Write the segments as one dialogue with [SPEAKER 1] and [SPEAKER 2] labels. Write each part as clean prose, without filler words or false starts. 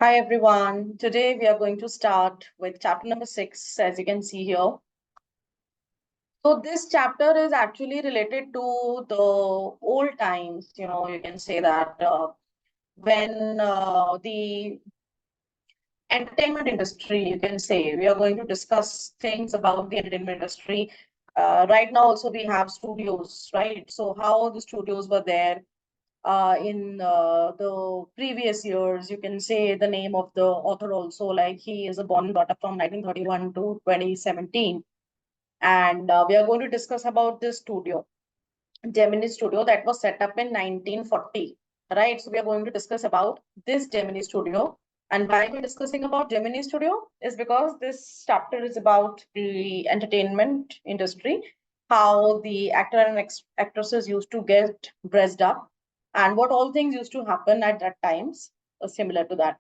[SPEAKER 1] Hi everyone. Today we are going to start with chapter number 6, as you can see here. So this chapter is actually related to the old times. You can say that when the entertainment industry, you can say, we are going to discuss things about the entertainment industry. Right now, also we have studios, right? So how the studios were there in the previous years. You can say the name of the author also, like he is a born and brought up from 1931 to 2017. And we are going to discuss about this studio, Gemini Studio, that was set up in 1940, right? So we are going to discuss about this Gemini Studio. And why we're discussing about Gemini Studio is because this chapter is about the entertainment industry, how the actor and actresses used to get dressed up, and what all things used to happen at that times, similar to that.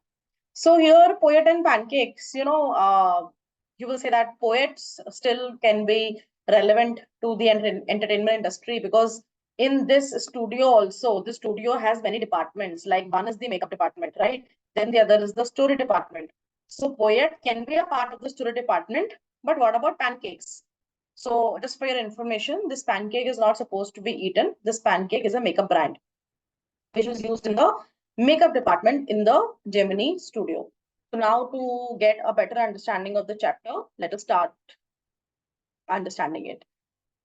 [SPEAKER 1] So here, poet and pancakes, you will say that poets still can be relevant to the entertainment industry, because in this studio also, the studio has many departments. Like one is the makeup department, right? Then the other is the story department. So poet can be a part of the story department, but what about pancakes? So just for your information, this pancake is not supposed to be eaten. This pancake is a makeup brand which was used in the makeup department in the Gemini studio. So now, to get a better understanding of the chapter, let us start understanding it.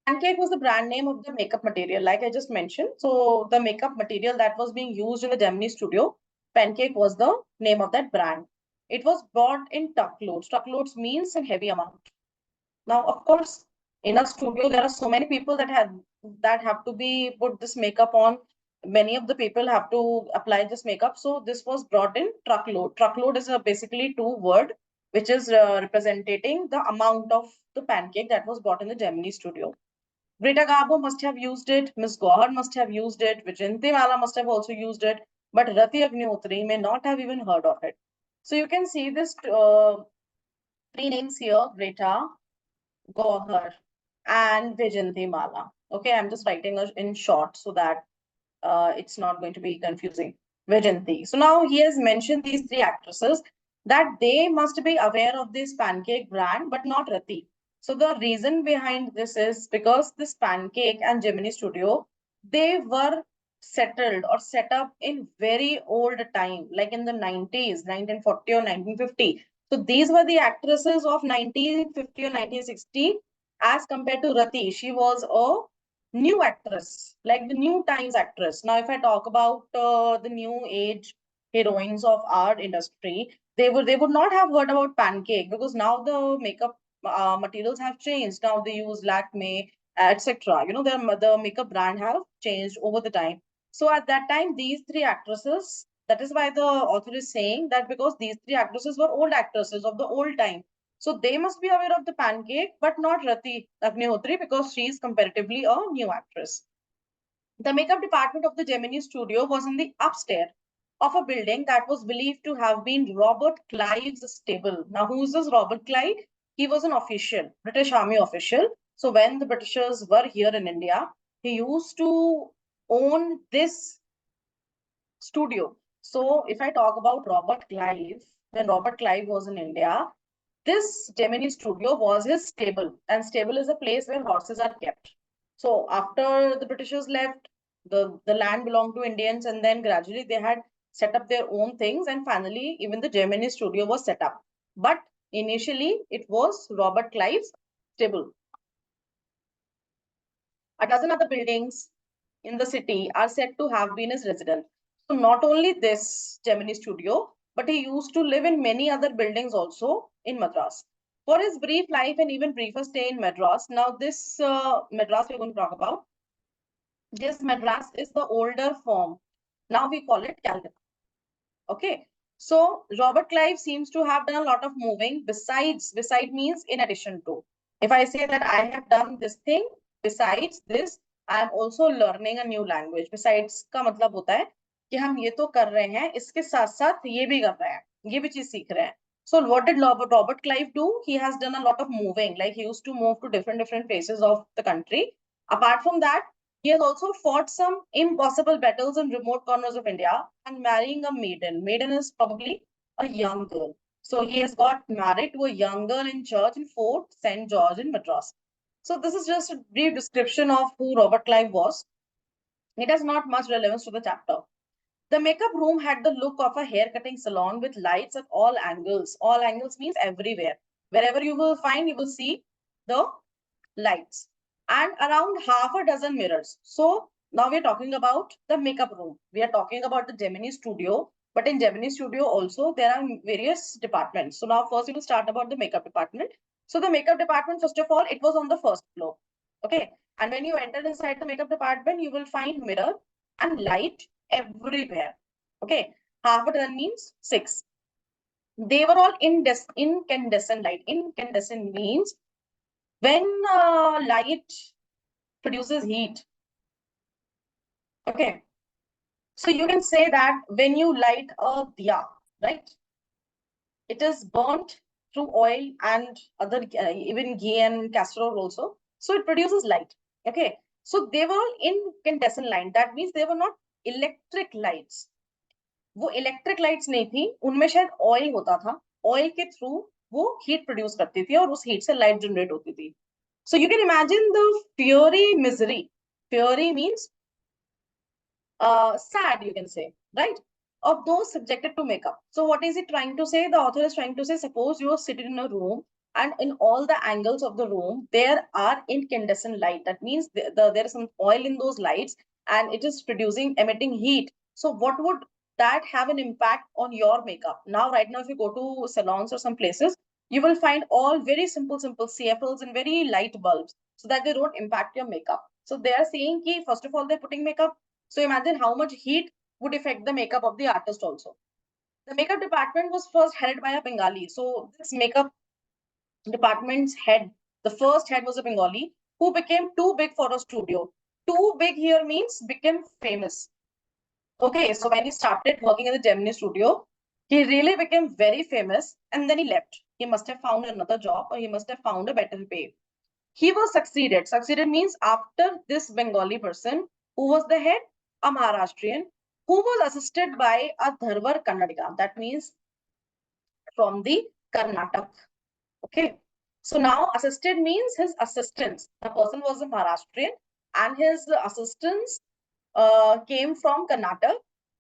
[SPEAKER 1] Pancake was the brand name of the makeup material, like I just mentioned. So the makeup material that was being used in the Gemini studio, Pancake was the name of that brand. It was bought in truckloads. Truckloads means a heavy amount. Now, of course, in a studio, there are so many people that have to be put this makeup on. Many of the people have to apply this makeup. So this was brought in truckload. Truckload is basically two word, which is representing the amount of the pancake that was bought in the Gemini studio. Greta Garbo must have used it. Miss Gohar must have used it. Vijay Mala must have also used it. But Rati Agnihotri may not have even heard of it. So you can see this three names here: Greta, Gohar, and Vijayanti Mala. Okay, I'm just writing in short so that it's not going to be confusing. Vijayanti. So now he has mentioned these three actresses that they must be aware of this pancake brand, but not Rati. So the reason behind this is because this pancake and Gemini Studio, they were settled or set up in very old time, like in the 90s, 1940 or 1950. So these were the actresses of 1950 or 1960 as compared to Rati. She was a new actress, like the new times actress. Now, if I talk about the new age heroines of our industry, they would not have heard about pancake, because now the makeup materials have changed. Now they use Lakme, etc. The makeup brand have changed over the time. So at that time, these three actresses, that is why the author is saying that, because these three actresses were old actresses of the old time. So they must be aware of the pancake, but not Rati Agnihotri, because she is comparatively a new actress. The makeup department of the Gemini studio was in the upstairs of a building that was believed to have been Robert Clive's stable. Now, who is this Robert Clive? He was an official, British Army official. So when the Britishers were here in India, he used to own this studio. So if I talk about Robert Clive, when Robert Clive was in India, this Gemini studio was his stable, and stable is a place where horses are kept. So after the Britishers left, the land belonged to Indians, and then gradually they had set up their own things, and finally even the Gemini studio was set up. But initially it was Robert Clive's stable. A dozen other buildings in the city are said to have been his residence. So not only this Gemini studio, but he used to live in many other buildings also in Madras. For his brief life and even briefer stay in Madras, now this Madras we're going to talk about, this Madras is the older form. Now we call it Calcutta. Okay. So Robert Clive seems to have done a lot of moving beside means in addition to. If I say that I have done this thing, besides this, I am also learning a new language. Besides का मतलब होता है कि हम ये तो कर रहे हैं, इसके साथ साथ ये भी कर रहे हैं, ये भी चीज सीख रहे हैं. So what did Robert Clive do? He has done a lot of moving. Like he used to move to different places of the country. Apart from that, he has also fought some impossible battles in remote corners of India and marrying a maiden. Maiden is probably a young girl. So he has got married to a young girl in church in Fort St. George in Madras. So this is just a brief description of who Robert Clive was. It has not much relevance to the chapter. The makeup room had the look of a hair cutting salon with lights at all angles. All angles means everywhere. Wherever you will find, you will see the lights and around half a dozen mirrors. So now we are talking about the makeup room. We are talking about the Gemini studio, but in Gemini studio also there are various departments. So now first we will start about the makeup department. So the makeup department, first of all, it was on the first floor. Okay. And when you enter inside the makeup department, you will find mirror and light everywhere. Okay. Half a dozen means six. They were all incandescent light. Incandescent means when light produces heat. Okay. So you can say that when you light a diya, right? It is burnt through oil and other, even ghee and castor oil also. So it produces light. Okay. So they were all incandescent light. That means they were not electric lights. वो electric lights नहीं थी, उनमें शायद oil होता था, oil के through वो heat produce करती थी और उस हीट से लाइट जनरेट होती थी. So you can imagine the fury misery. Fury means sad, you can say, right? Of those subjected to makeup. So what is it trying to say? The author is trying to say, suppose you are sitting in a room and in all the angles of the room, there are incandescent light. That means there is some oil in those lights and it is emitting heat. So what would that have an impact on your makeup? Now, right now, if you go to salons or some places, you will find all very simple CFLs and very light bulbs so that they don't impact your makeup. So they are saying ki, first of all, they're putting makeup. So imagine how much heat would affect the makeup of the artist also. The makeup department was first headed by a Bengali. So this makeup department's head, the first head was a Bengali who became too big for a studio. Too big here means became famous. Okay, so when he started working in the Gemini studio, he really became very famous and then he left. He must have found another job or he must have found a better pay. He was succeeded. Succeeded means after this Bengali person, who was the head? A Maharashtrian, who was assisted by a Dharwar Kannadiga. That means from the Karnataka. Okay. So now assisted means his assistants. The person was a Maharashtrian and his assistants came from Karnataka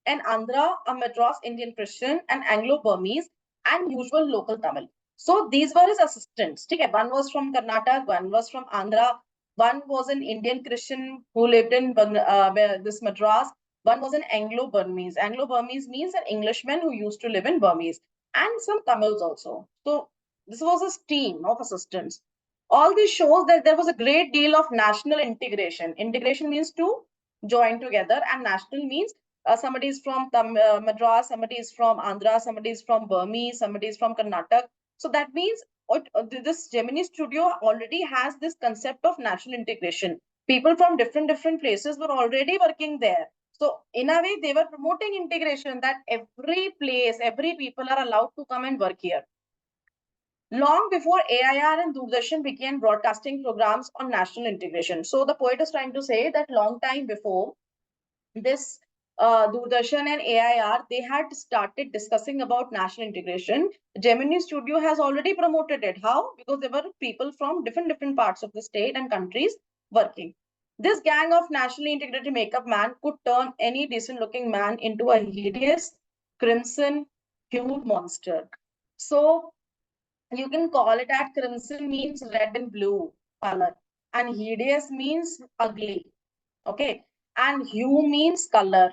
[SPEAKER 1] and Andhra, a Madras Indian Christian, and Anglo-Burmese, and usual local Tamil. So these were his assistants. Okay? One was from Karnataka, one was from Andhra, one was an Indian Christian who lived in this Madras, one was an Anglo-Burmese. Anglo-Burmese means an Englishman who used to live in Burmese, and some Tamils also. So this was his team of assistants. All this shows that there was a great deal of national integration. Integration means to join together, and national means somebody is from Madras, somebody is from Andhra, somebody is from Burmese, somebody is from Karnataka. So that means this Gemini studio already has this concept of national integration. People from different places were already working there. So in a way, they were promoting integration, that every place, every people are allowed to come and work here. Long before AIR and Doordarshan began broadcasting programs on national integration. So the poet is trying to say that long time before this Doordarshan and AIR, they had started discussing about national integration. Gemini Studio has already promoted it. How? Because there were people from different parts of the state and countries working. This gang of nationally integrated makeup man could turn any decent looking man into a hideous crimson hued monster. So you can call it at crimson means red and blue color, and hideous means ugly. Okay, and hue means color,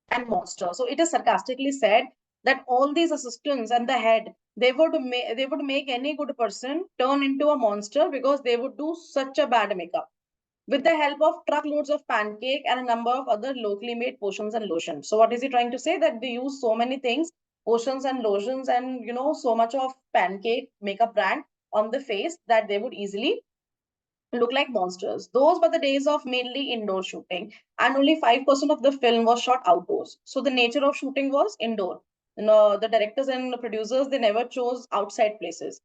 [SPEAKER 1] and monster. So it is sarcastically said that all these assistants and the head, they would make any good person turn into a monster because they would do such a bad makeup with the help of truckloads of pancake and a number of other locally made potions and lotions. So what is he trying to say? That they use so many things, potions and lotions, and so much of pancake makeup brand on the face that they would easily look like monsters. Those were the days of mainly indoor shooting, and only 5% of the film was shot outdoors. So the nature of shooting was indoor. The directors and the producers, they never chose outside places.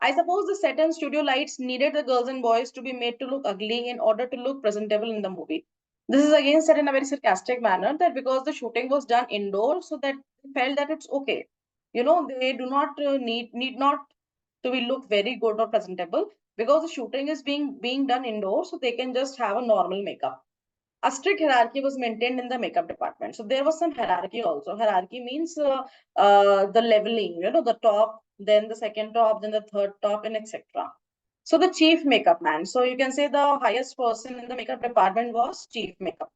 [SPEAKER 1] I suppose the set and studio lights needed the girls and boys to be made to look ugly in order to look presentable in the movie. This is again said in a very sarcastic manner, that because the shooting was done indoors, so that they felt that it's okay. they do not need not to be look very good or presentable, because the shooting is being done indoors, so they can just have a normal makeup. A strict hierarchy was maintained in the makeup department. So there was some hierarchy also. Hierarchy means the leveling, the top, then the second top, then the third top, and etc. So the chief makeup man. So you can say the highest person in the makeup department was chief makeup.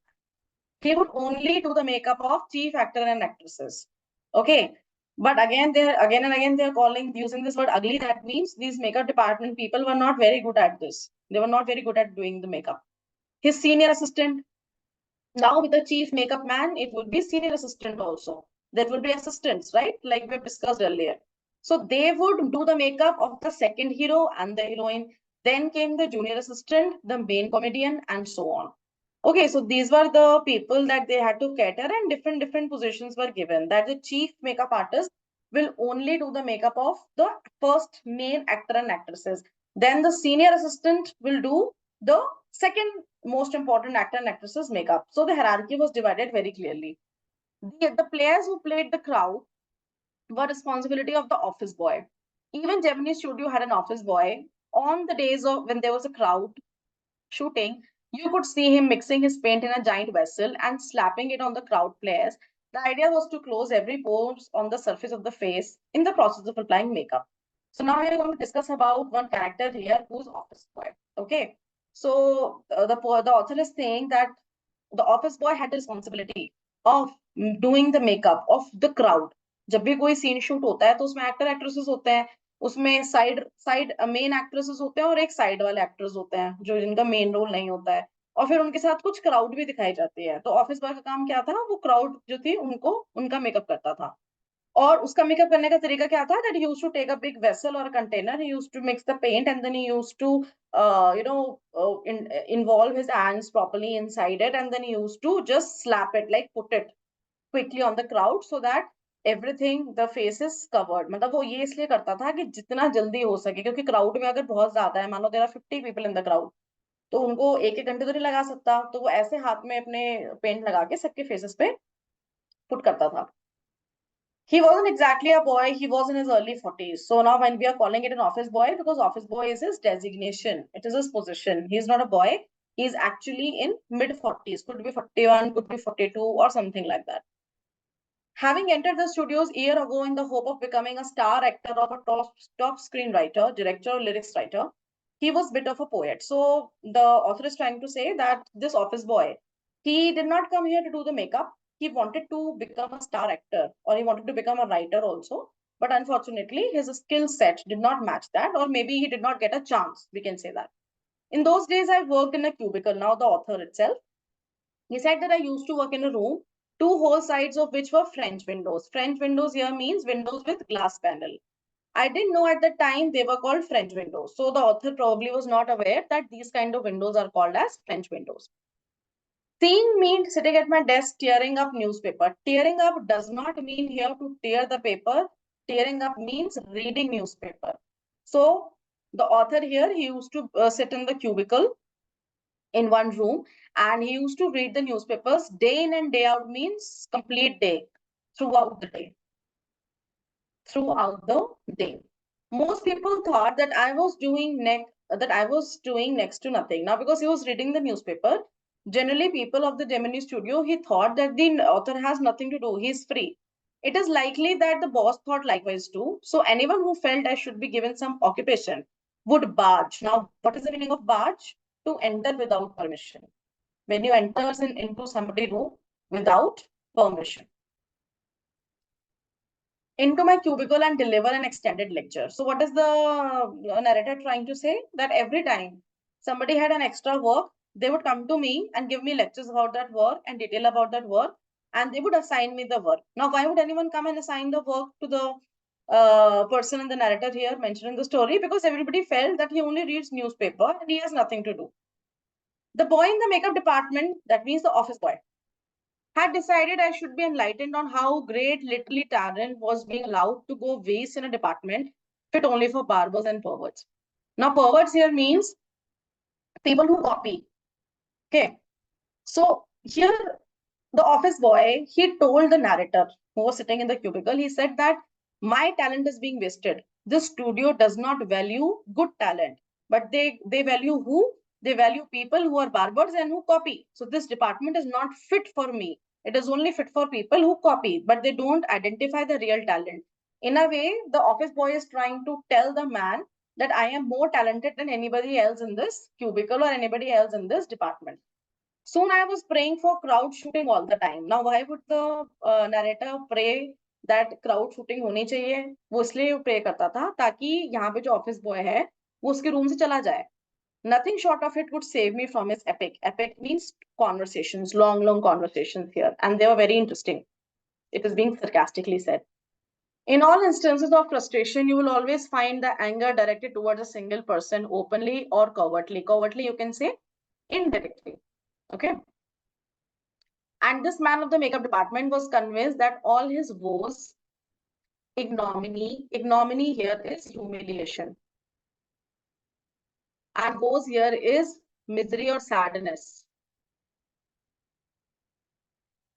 [SPEAKER 1] He would only do the makeup of chief actor and actresses. Okay. But again, again and again they're using this word ugly. That means these makeup department people were not very good at this. They were not very good at doing the makeup. His senior assistant, now with the chief makeup man, it would be senior assistant also. There would be assistants, right? Like we discussed earlier. So they would do the makeup of the second hero and the heroine. Then came the junior assistant, the main comedian, and so on. Okay, so these were the people that they had to cater, and different positions were given. That the chief makeup artist will only do the makeup of the first main actor and actresses. Then the senior assistant will do the second most important actor and actresses makeup. So the hierarchy was divided very clearly. The players who played the crowd were responsibility of the office boy. Even Gemini Studio had an office boy. On the days of when there was a crowd shooting, you could see him mixing his paint in a giant vessel and slapping it on the crowd players. The idea was to close every pore on the surface of the face in the process of applying makeup. So now we are going to discuss about one character here who's office boy. Okay. So the author is saying that the office boy had the responsibility of doing the makeup of the crowd. जब भी कोई scene shoot होता है तो उसमें actor actresses होते हैं, उसमें साइड साइड मेन एक्ट्रेसेस होते हैं और एक साइड वाले एक्टर्स होते हैं जो जिनका मेन रोल नहीं होता है, और फिर उनके साथ कुछ क्राउड भी दिखाई जाती है। तो ऑफिस बॉय का काम क्या था, वो क्राउड जो थी उनको उनका मेकअप करता था। और उसका मेकअप करने का तरीका क्या था, that he used to take a big vessel और a container, he used to mix the paint and then he used to involve his hands properly inside it, and then he used to just slap it, like put it quickly on the crowd so that everything the face is covered। मतलब वो ये इसलिए करता था कि जितना जल्दी हो सके, क्योंकि क्राउड में अगर बहुत ज्यादा है, मानो there are 50 people in the crowd, तो उनको एक एक घंटे तो नहीं लगा सकता, तो वो ऐसे हाथ में अपने पेंट लगा के सबके फेसेस पे पुट करता था। He wasn't exactly a boy, he was in his early 40s. So now when we are calling it an office boy, because office boy is his designation, it is his position. He is not a boy, he is actually in mid 40s, could be 41, could be 42 or something like that. Having entered the studios a year ago in the hope of becoming a star actor or a top screenwriter, director, or lyrics writer, he was a bit of a poet. So the author is trying to say that this office boy, he did not come here to do the makeup. He wanted to become a star actor, or he wanted to become a writer also. But unfortunately, his skill set did not match that, or maybe he did not get a chance. We can say that. In those days, I worked in a cubicle. Now the author itself, he said that I used to work in a room, two whole sides of which were French windows. French windows here means windows with glass panel. I didn't know at the time they were called French windows. So the author probably was not aware that these kind of windows are called as French windows. Seeing me sitting at my desk tearing up newspaper. Tearing up does not mean here to tear the paper. Tearing up means reading newspaper. So the author here, he used to sit in the cubicle in one room, and he used to read the newspapers day in and day out, means complete day, throughout the day. Throughout the day. Most people thought that I was doing next to nothing. Now, because he was reading the newspaper, generally people of the Gemini studio, he thought that the author has nothing to do. He's free. It is likely that the boss thought likewise too. So anyone who felt I should be given some occupation would barge. Now, what is the meaning of barge? To enter without permission. When you enter into somebody's room without permission. Into my cubicle and deliver an extended lecture. So what is the narrator trying to say? That every time somebody had an extra work, they would come to me and give me lectures about that work and detail about that work, and they would assign me the work. Now, why would anyone come and assign the work to the person in the narrator here mentioned in the story? Because everybody felt that he only reads newspaper and he has nothing to do. The boy in the makeup department, that means the office boy, had decided I should be enlightened on how great literary talent was being allowed to go waste in a department fit only for barbers and perverts. Now, perverts here means people who copy. Okay. So here, the office boy, he told the narrator who was sitting in the cubicle, he said that My talent is being wasted. This studio does not value good talent, but they value who? They value people who are barbers and who copy. So this department is not fit for me. It is only fit for people who copy, but they don't identify the real talent. In a way, the office boy is trying to tell the man that I am more talented than anybody else in this cubicle or anybody else in this department. Soon I was praying for crowd shooting all the time. Now, why would the narrator pray that crowd shooting होनी चाहिए? वो इसलिए pray करता था ताकि यहाँ पे जो ऑफिस बॉय है वो उसके रूम से चला जाए. Nothing short of it would save me from his epic. Epic means conversations, long, long conversations here, and they were very interesting. It is being sarcastically said. In all instances of frustration, you will always find the anger directed towards a single person, openly or covertly. Covertly, you can say indirectly. Okay. And this man of the makeup department was convinced that all his woes, ignominy here is humiliation. And woes here is misery or sadness.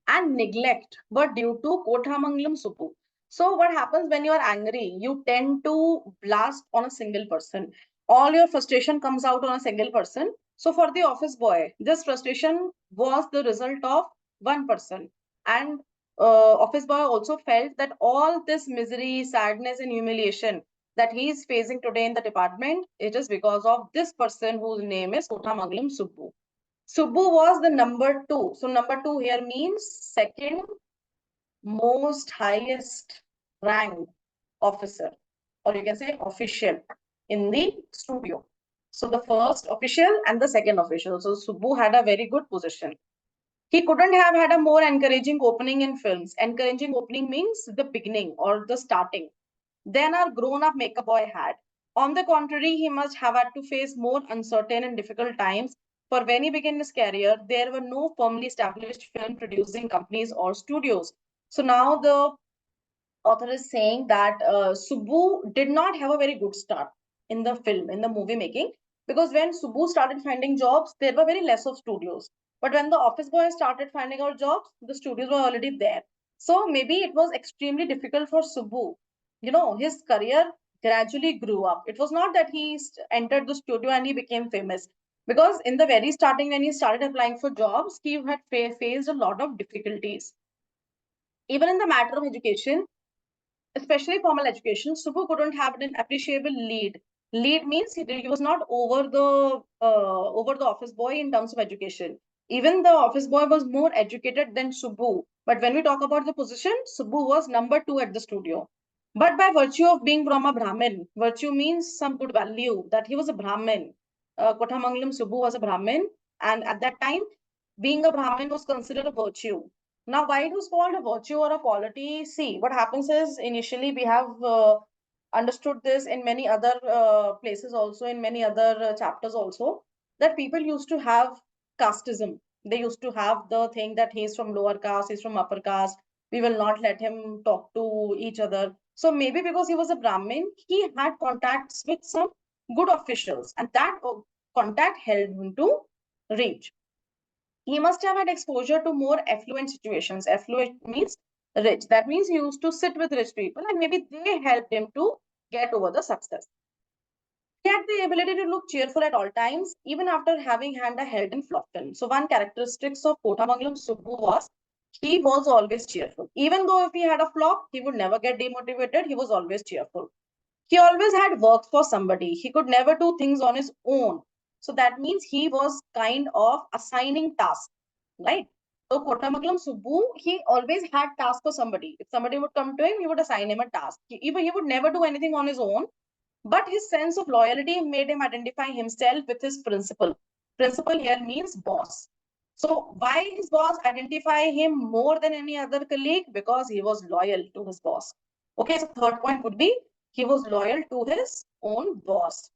[SPEAKER 1] And neglect were due to Kothamangalam Subbu. So what happens when you are angry? You tend to blast on a single person. All your frustration comes out on a single person. So for the office boy, this frustration was the result of one person. And office boy also felt that all this misery, sadness, and humiliation that he is facing today in the department, it is because of this person whose name is Kothamangalam Subbu. Subbu was the number two. So number two here means second most highest rank officer, or you can say official in the studio. So the first official and the second official. So Subbu had a very good position. He couldn't have had a more encouraging opening in films. Encouraging opening means the beginning or the starting. Then our grown-up makeup boy had. On the contrary, he must have had to face more uncertain and difficult times. For when he began his career, there were no firmly established film producing companies or studios. So now the author is saying that Subbu did not have a very good start in the film, in the movie making, because when Subbu started finding jobs, there were very less of studios. But when the office boy started finding out jobs, the studios were already there. So maybe it was extremely difficult for Subbu. You know, his career gradually grew up. It was not that he entered the studio and he became famous. Because in the very starting, when he started applying for jobs, he had faced a lot of difficulties. Even in the matter of education, especially formal education, Subbu couldn't have an appreciable lead. Lead means he was not over the office boy in terms of education. Even the office boy was more educated than Subbu. But when we talk about the position, Subbu was number two at the studio. But by virtue of being from a Brahmin, virtue means some good value, that he was a Brahmin. Kothamangalam Subbu was a Brahmin, and at that time, being a Brahmin was considered a virtue. Now, why it was called a virtue or a quality? See, what happens is initially we have understood this in many other places also, in many other chapters also, that people used to have casteism. They used to have the thing that he's from lower caste, he's from upper caste. We will not let him talk to each other. So maybe because he was a Brahmin, he had contacts with some good officials, and that contact helped him to reach. He must have had exposure to more affluent situations. Affluent means rich. That means he used to sit with rich people and maybe they helped him to get over the success. He had the ability to look cheerful at all times, even after having had a health and flop. So one characteristic of Kothamangalam Subbu was he was always cheerful. Even though if he had a flop, he would never get demotivated. He was always cheerful. He always had work for somebody. He could never do things on his own. So that means he was kind of assigning tasks, right? So Kothamangalam Subbu, he always had tasks for somebody. If somebody would come to him, he would assign him a task. Even he would never do anything on his own, but his sense of loyalty made him identify himself with his principal. Principal here means boss. So why his boss identify him more than any other colleague? Because he was loyal to his boss. Okay, so third point would be he was loyal to his own boss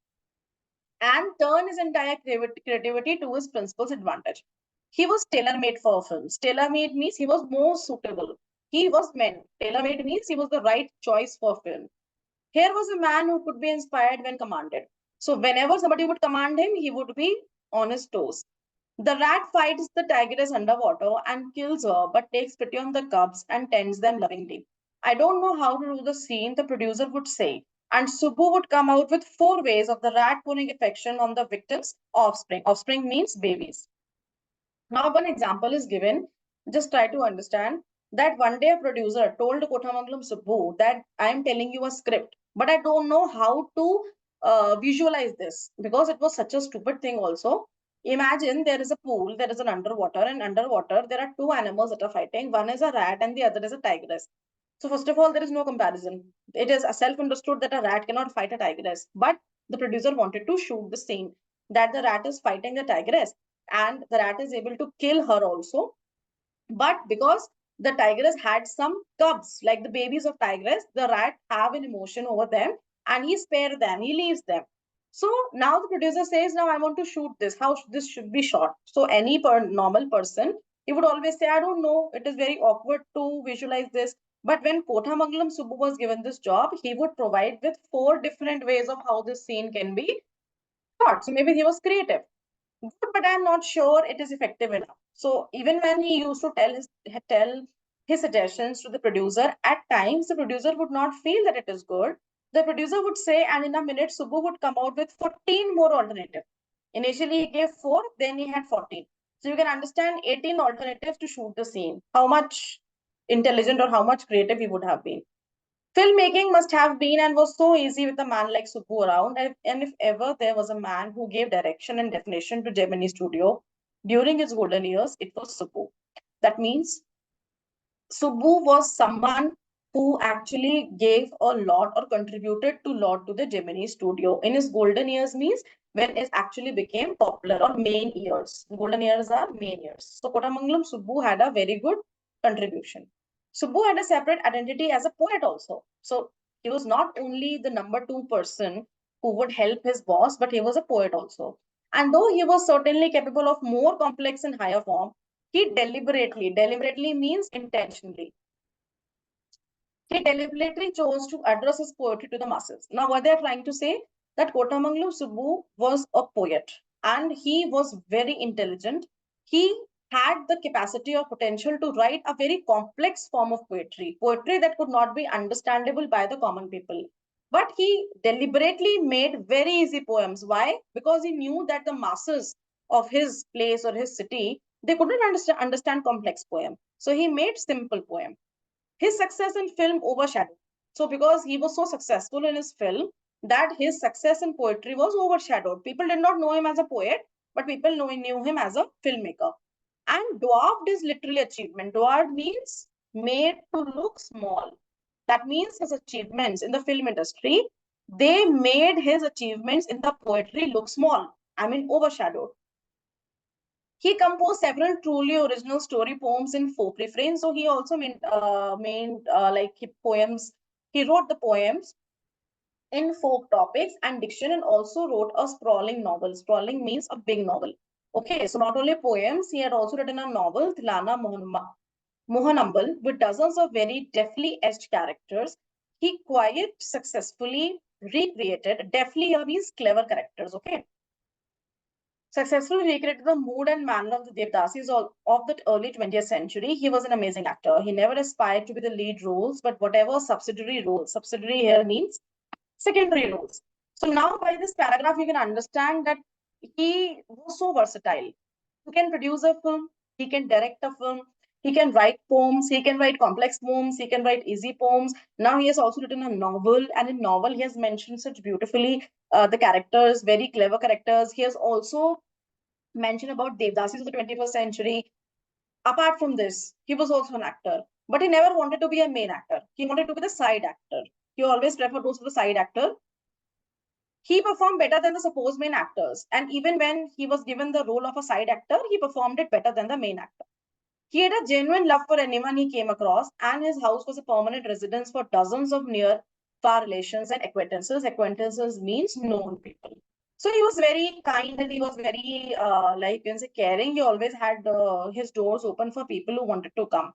[SPEAKER 1] and turn his entire creativity to his principal's advantage. He was tailor-made for films. Tailor-made means he was more suitable. He was meant. Tailor-made means he was the right choice for film. Here was a man who could be inspired when commanded. So whenever somebody would command him, he would be on his toes. The rat fights the tigress underwater and kills her, but takes pity on the cubs and tends them lovingly. I don't know how to do the scene, the producer would say. And Subbu would come out with 4 ways of the rat pouring affection on the victim's offspring. Offspring means babies. Now, one example is given. Just try to understand that one day a producer told Kothamangalam Subbu that I am telling you a script, but I don't know how to visualize this because it was such a stupid thing also. Imagine there is a pool, there is an underwater, and underwater there are two animals that are fighting. One is a rat and the other is a tigress. So first of all, there is no comparison. It is a self-understood that a rat cannot fight a tigress. But the producer wanted to shoot the scene that the rat is fighting the tigress and the rat is able to kill her also. But because the tigress had some cubs, like the babies of tigress, the rat have an emotion over them and he spare them, he leaves them. So now the producer says, now I want to shoot this, how this should be shot. So any normal person, he would always say, I don't know, it is very awkward to visualize this. But when Kothamangalam Subbu was given this job, he would provide with 4 different ways of how this scene can be shot. So maybe he was creative. Good, but I'm not sure it is effective enough. So even when he used to tell his suggestions to the producer, at times the producer would not feel that it is good. The producer would say, and in a minute, Subbu would come out with 14 more alternatives. Initially, he gave 4, then he had 14. So you can understand 18 alternatives to shoot the scene. How much intelligent or how much creative he would have been. Filmmaking must have been and was so easy with a man like Subbu around. And if ever there was a man who gave direction and definition to Gemini Studio during his golden years, it was Subbu. That means Subbu was someone who actually gave a lot or contributed to lot to the Gemini Studio. In his golden years means when it actually became popular or main years. Golden years are main years. So Kotamangalam Subbu had a very good contribution. Subbu had a separate identity as a poet also. So he was not only the number 2 person who would help his boss, but he was a poet also. And though he was certainly capable of more complex and higher form, he deliberately means intentionally. He deliberately chose to address his poetry to the masses. Now, what they are trying to say that Kotamangalu Subbu was a poet and he was very intelligent. He had the capacity or potential to write a very complex form of poetry that could not be understandable by the common people. But he deliberately made very easy poems. Why? Because he knew that the masses of his place or his city, they couldn't understand complex poem. So he made simple poem. His success in film overshadowed. So because he was so successful in his film, that his success in poetry was overshadowed. People did not know him as a poet, but people knew him as a filmmaker. And dwarfed is literally achievement. Dwarfed means made to look small. That means his achievements in the film industry, they made his achievements in the poetry look small. I mean, overshadowed. He composed several truly original story poems in folk refrains. So he also made like poems. He wrote the poems in folk topics and diction, and also wrote a sprawling novel. Sprawling means a big novel. Okay, so not only poems, he had also written a novel, Tilana Mohanambal, with dozens of very deftly etched characters. He quite successfully recreated, deftly here means clever characters, okay? Successfully recreated the mood and manner of the Devdasis of the early 20th century. He was an amazing actor. He never aspired to be the lead roles, but whatever subsidiary roles, subsidiary here means secondary roles. So now by this paragraph, you can understand that he was so versatile. He can produce a film, he can direct a film, he can write poems, he can write complex poems, he can write easy poems. Now he has also written a novel, and in novel he has mentioned such beautifully the characters, very clever characters. He has also mentioned about Devdasis of the 21st century. Apart from this, he was also an actor, but he never wanted to be a main actor. He wanted to be the side actor. He always preferred those for the side actor. He performed better than the supposed main actors. And even when he was given the role of a side actor, he performed it better than the main actor. He had a genuine love for anyone he came across, and his house was a permanent residence for dozens of near far relations and acquaintances. Acquaintances means known people. So he was very kind and he was very, like you can say, caring. He always had his doors open for people who wanted to come.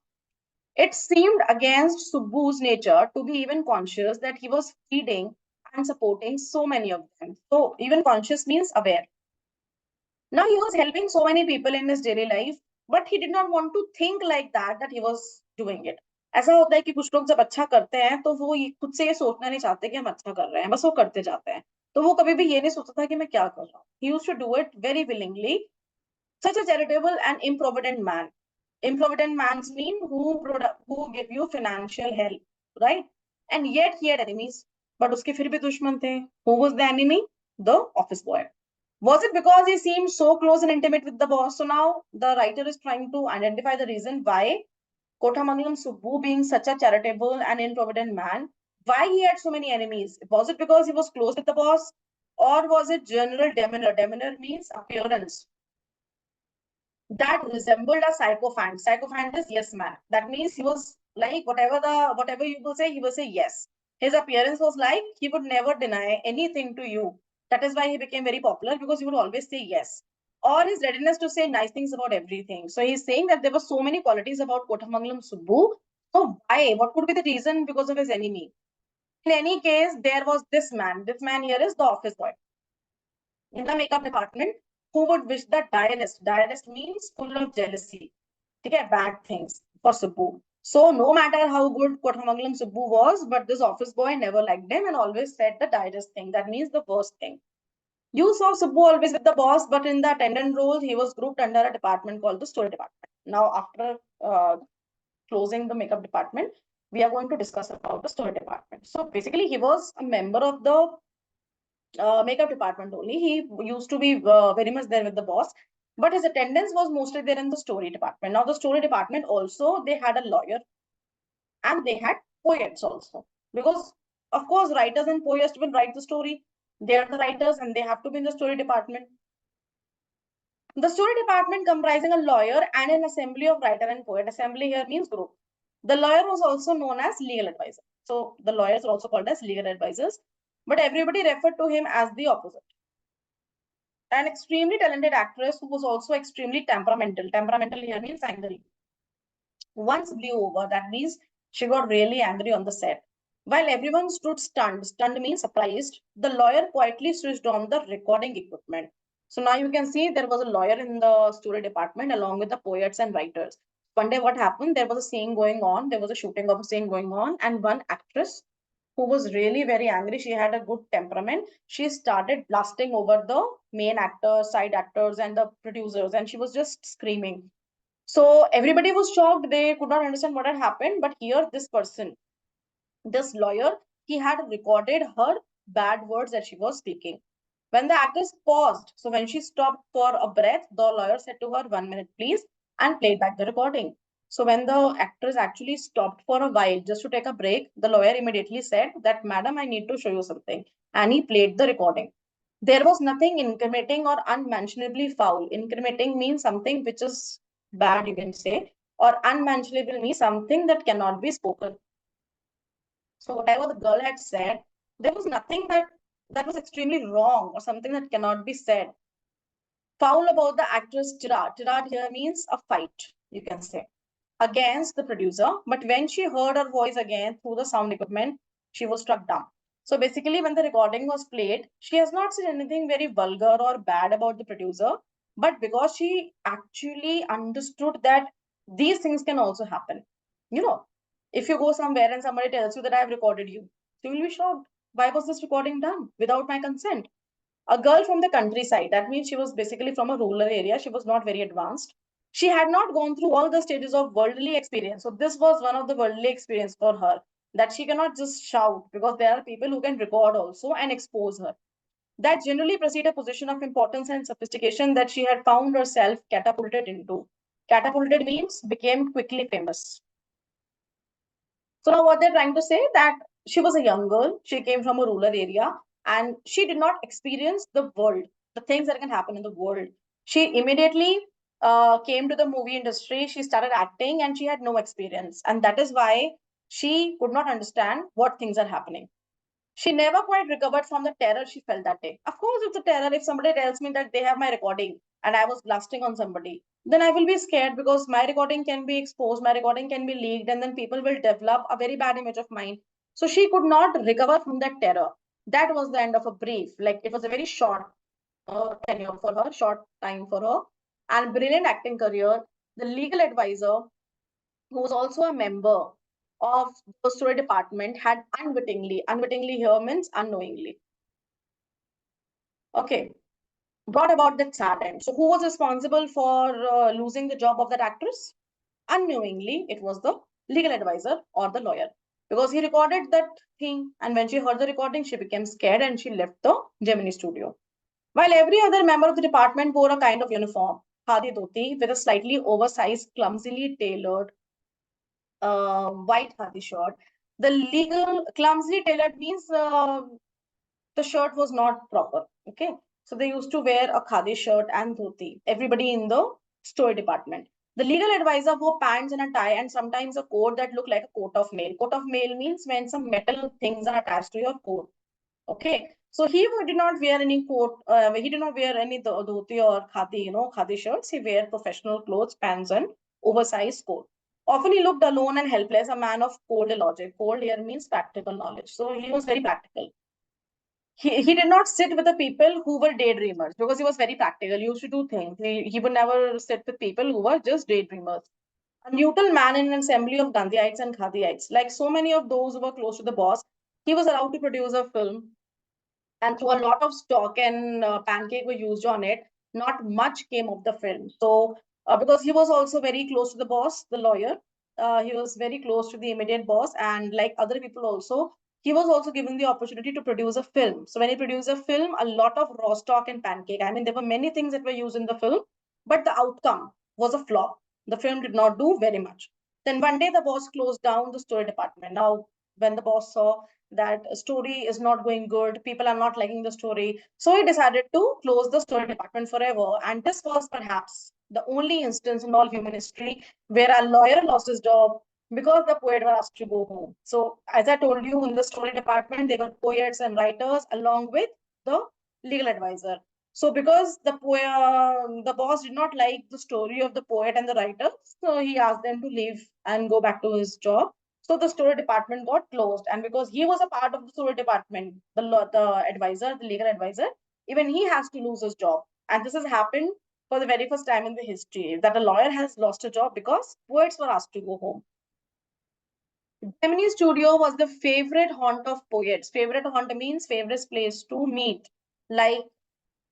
[SPEAKER 1] It seemed against Subbu's nature to be even conscious that he was feeding and supporting so many of them. So even conscious means aware. Now he was helping so many people in his daily life, but he did not want to think like that he was doing it. ऐसा होता है कि कुछ लोग जब अच्छा करते हैं तो वो ये खुद से ये सोचना नहीं चाहते कि हम अच्छा कर रहे हैं, बस वो करते जाते हैं। तो वो कभी भी ये नहीं सोचता था कि मैं क्या कर रहा हूँ। He used to do it very willingly. Such a charitable and improvident man. Improvident mans mean who give you financial help, right? And yet he had enemies. But उसके फिर भी दुश्मन थे. Who was the enemy? The office boy. Was it because he seemed so close and intimate with the boss? So now the writer is trying to identify the reason why Kothamangalam Subbu, being such a charitable and improvident man, why he had so many enemies? Was it because he was close with the boss? Or was it general demeanor? Demeanor means appearance that resembled a sycophant. Sycophant is yes man. That means he was like whatever you will say, he will say yes. His appearance was like he would never deny anything to you. That is why he became very popular, because he would always say yes. Or his readiness to say nice things about everything. So he's saying that there were so many qualities about Kothamangalam Subbu. So why? What could be the reason? Because of his enemy. In any case, there was this man. This man here is the office boy in the makeup department who would wish the direst. Direst means full of jealousy. Okay, bad things for Subbu. So no matter how good Kothamangalam Subbu was, but this office boy never liked him and always said the direst thing. That means the worst thing. You saw Subbu always with the boss, but in the attendant role, he was grouped under a department called the story department. Now, after closing the makeup department, we are going to discuss about the story department. So basically, he was a member of the makeup department only. He used to be very much there with the boss, but his attendance was mostly there in the story department. Now, the story department also, they had a lawyer and they had poets also, because of course writers and poets will write the story. They are the writers and they have to be in the story department. The story department comprising a lawyer and an assembly of writer and poet. Assembly here means group. The lawyer was also known as legal advisor. So the lawyers are also called as legal advisors, but everybody referred to him as the opposite. An extremely talented actress who was also extremely temperamental. Temperamental here means angry. Once blew over, that means she got really angry on the set. While everyone stood stunned, stunned means surprised, the lawyer quietly switched on the recording equipment. So now you can see there was a lawyer in the story department along with the poets and writers. One day what happened, there was a scene going on, there was a shooting of a scene going on, and one actress who was really very angry, she had a good temperament, she started blasting over the main actors, side actors, and the producers, and she was just screaming. So everybody was shocked. They could not understand what had happened. But here, this person, this lawyer, he had recorded her bad words that she was speaking. When the actress paused, so when she stopped for a breath, the lawyer said to her, 1 minute, please, and played back the recording. So when the actress actually stopped for a while just to take a break, the lawyer immediately said that, Madam, I need to show you something. And he played the recording. There was nothing incriminating or unmentionably foul. Incriminating means something which is bad, you can say, or unmentionable means something that cannot be spoken. So whatever the girl had said, there was nothing that was extremely wrong or something that cannot be said. Foul about the actress tirade. Tirade here means a fight, you can say, against the producer. But when she heard her voice again through the sound equipment, she was struck dumb. So basically, when the recording was played, she has not said anything very vulgar or bad about the producer, but because she actually understood that these things can also happen. You know, if you go somewhere and somebody tells you that I have recorded you, so you will be shocked. Why was this recording done without my consent? A girl from the countryside, that means she was basically from a rural area, she was not very advanced, she had not gone through all the stages of worldly experience, so this was one of the worldly experience for her, that she cannot just shout, because there are people who can record also and expose her, that generally precede a position of importance and sophistication that she had found herself catapulted into. Catapulted means became quickly famous. So now what they're trying to say, that she was a young girl, she came from a rural area, and she did not experience the world, the things that can happen in the world. She immediately came to the movie industry, she started acting, and she had no experience. And that is why she could not understand what things are happening. She never quite recovered from the terror she felt that day. Of course, it's a terror. If somebody tells me that they have my recording and I was blasting on somebody, then I will be scared, because my recording can be exposed, my recording can be leaked, and then people will develop a very bad image of mine. So she could not recover from that terror. That was the end of a brief. Like, it was a very short tenure for her, short time for her, and brilliant acting career. The legal advisor, who was also a member of the story department had unwittingly here means unknowingly, okay, brought about that sad end. So who was responsible for losing the job of that actress? Unknowingly, it was the legal advisor or the lawyer, because he recorded that thing, and when she heard the recording, she became scared and she left the Gemini studio. While every other member of the department wore a kind of uniform, khadi dhoti with a slightly oversized, clumsily tailored white khadi shirt. The legal clumsily tailored means the shirt was not proper. Okay, so they used to wear a khadi shirt and dhoti. Everybody in the story department. The legal advisor wore pants and a tie and sometimes a coat that looked like a coat of mail. Coat of mail means when some metal things are attached to your coat. Okay, so he did not wear any coat. He did not wear any dhoti or khadi, khadi shirts. He wear professional clothes, pants, and oversized coat. Often he looked alone and helpless, a man of cold logic. Cold here means practical knowledge. So he was very practical. He did not sit with the people who were daydreamers because he was very practical. He used to do things. He would never sit with people who were just daydreamers. A neutral man in an assembly of Gandhiites and Khadiites. Like so many of those who were close to the boss, he was allowed to produce a film, and so a lot of stock and pancake were used on it. Not much came of the film. So because he was also very close to the boss, the lawyer, he was very close to the immediate boss, and like other people also, he was also given the opportunity to produce a film. So when he produced a film, a lot of raw stock and pancake. I mean, there were many things that were used in the film, but the outcome was a flop. The film did not do very much. Then one day the boss closed down the story department. Now, when the boss saw that story is not going good, people are not liking the story, so he decided to close the story department forever. And this was perhaps the only instance in all human history where a lawyer lost his job because the poet was asked to go home. So as I told you, in the story department there were poets and writers along with the legal advisor. So because the boss did not like the story of the poet and the writer, so he asked them to leave and go back to his job. So the story department got closed, and because he was a part of the story department, the advisor, the legal advisor, even he has to lose his job. And this has happened for the very first time in the history that a lawyer has lost a job because poets were asked to go home. Gemini Studio was the favorite haunt of poets. Favorite haunt means favorite place to meet, like